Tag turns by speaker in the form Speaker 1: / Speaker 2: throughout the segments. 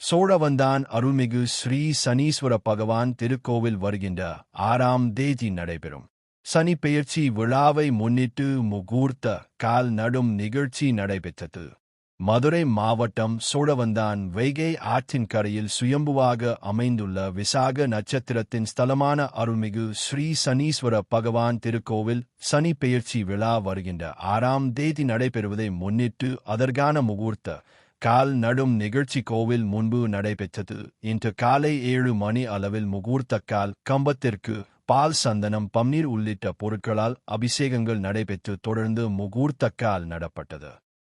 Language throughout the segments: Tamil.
Speaker 1: சோழவந்தான் அருள்மிகு ஸ்ரீ சனீஸ்வர பகவான் திருக்கோவில் வருகின்ற 6ஆம் தேதி நடைபெறும் சனி பெயர்ச்சி விழாவை முன்னிட்டு முகூர்த்த கால் நடும் நிகழ்ச்சி நடைபெற்றது. மதுரை மாவட்டம் சோழவந்தான் வைகை ஆற்றின் கரையில் சுயம்புவாக அமைந்துள்ள விசாக நட்சத்திரத்தின் ஸ்தலமான அருள்மிகு ஸ்ரீ சனீஸ்வர பகவான் திருக்கோவில் சனி பெயர்ச்சி விழா வருகின்ற 6ஆம் தேதி நடைபெறுவதை முன்னிட்டு அதற்கான முகூர்த்த கால் நடும் நிகழ்ச்சி கோவில் முன்பு நடைபெற்றது. இன்று காலை 7 மணி அளவில் முகூர்த்த கால் கம்பத்திற்கு பால், சந்தனம், பன்னீர் உள்ளிட்ட பொருட்களால் அபிஷேகங்கள் நடைபெற்று தொடர்ந்து முகூர்த்த கால் நடப்பட்டது.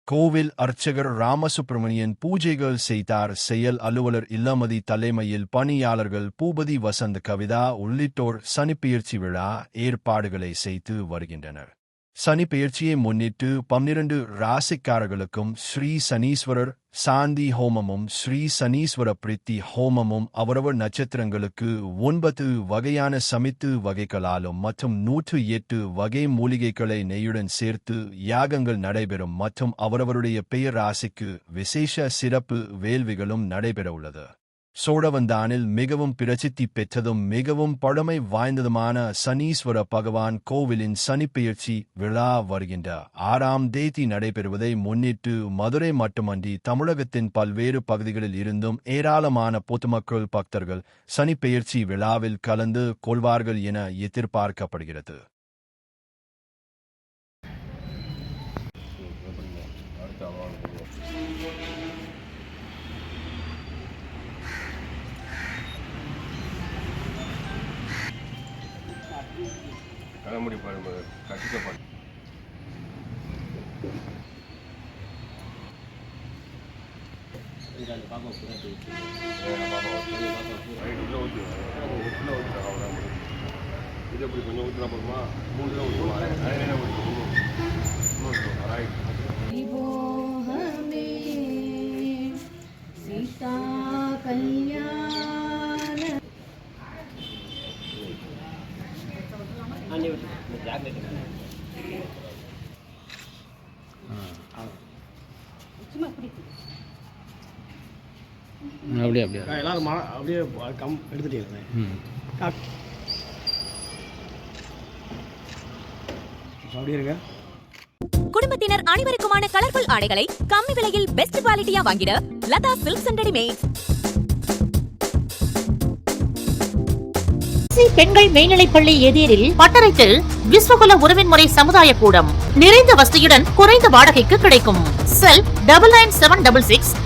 Speaker 1: கோவில் அர்ச்சகர் ராமசுப்பிரமணியன் பூஜைகள் செய்தார். செயல் அலுவலர் இல்லமதி தலைமையில் பணியாளர்கள் பூபதி, வசந்த், கவிதா உள்ளிட்டோர் சனிப்பெயர்ச்சி விழா ஏற்பாடுகளை செய்து வருகின்றனர். சனி பெயர்ச்சியை முன்னிட்டு 12 ராசிக்காரர்களுக்கும் ஸ்ரீ சனீஸ்வரர் சாந்தி ஹோமமும் ஸ்ரீ சனீஸ்வர பிரீத்தி ஹோமமும் அவரவர் நட்சத்திரங்களுக்கு 9 வகையான சமித்து வகைகளாலும் மற்றும் 108 வகை மூலிகைகளை நெய்யுடன் சேர்த்து யாகங்கள் நடைபெறும் மற்றும் அவரவருடைய பெயர் ராசிக்கு விசேஷ சிறப்பு வேள்விகளும் நடைபெறவுள்ளது. சோழவந்தானில் மிகவும் பிரசித்தி பெற்றதும் மிகவும் பழமை வாய்ந்ததுமான சனீஸ்வர பகவான் கோவிலின் சனிப்பெயர்ச்சி விழா வருகின்ற 6ஆம் தேதி நடைபெறுவதை முன்னிட்டு மதுரை மட்டுமன்றி தமிழகத்தின் பல்வேறு பகுதிகளில் இருந்தும் ஏராளமான பொதுமக்கள் பக்தர்கள் சனிப்பெயர்ச்சி விழாவில் கலந்து கொள்வார்கள் என எதிர்பார்க்கப்படுகிறது.
Speaker 2: தலைமுடி கட்டிக்க இது எப்படி கொஞ்சம் ஊற்றினா போதுமா? 3 ஊற்றுமா?
Speaker 3: சீதா கல்யாண
Speaker 4: அப்படியே அப்படியே
Speaker 5: எல்லாரும் அப்படியே எடுத்துட்டீங்க. அப்படியே இருங்க.
Speaker 6: குடும்பத்தினர் அனைவருக்குமான கலர்ஃபுல் ஆடைகளை கம்மி விலையில் பெஸ்ட் குவாலிட்டியா வாங்கிட லதா சில்க்ஸ் அண்ட் ரெடிமேட்ஸ்.
Speaker 7: பெண்கள் மேல்நிலைப்பள்ளி எதிரில் பட்டறைக்கு விஸ்வகுல உறவின் முறை சமுதாய கூடம் நிறைந்த வசதியுடன் குறைந்த வாடகைக்கு கிடைக்கும். செல் 9976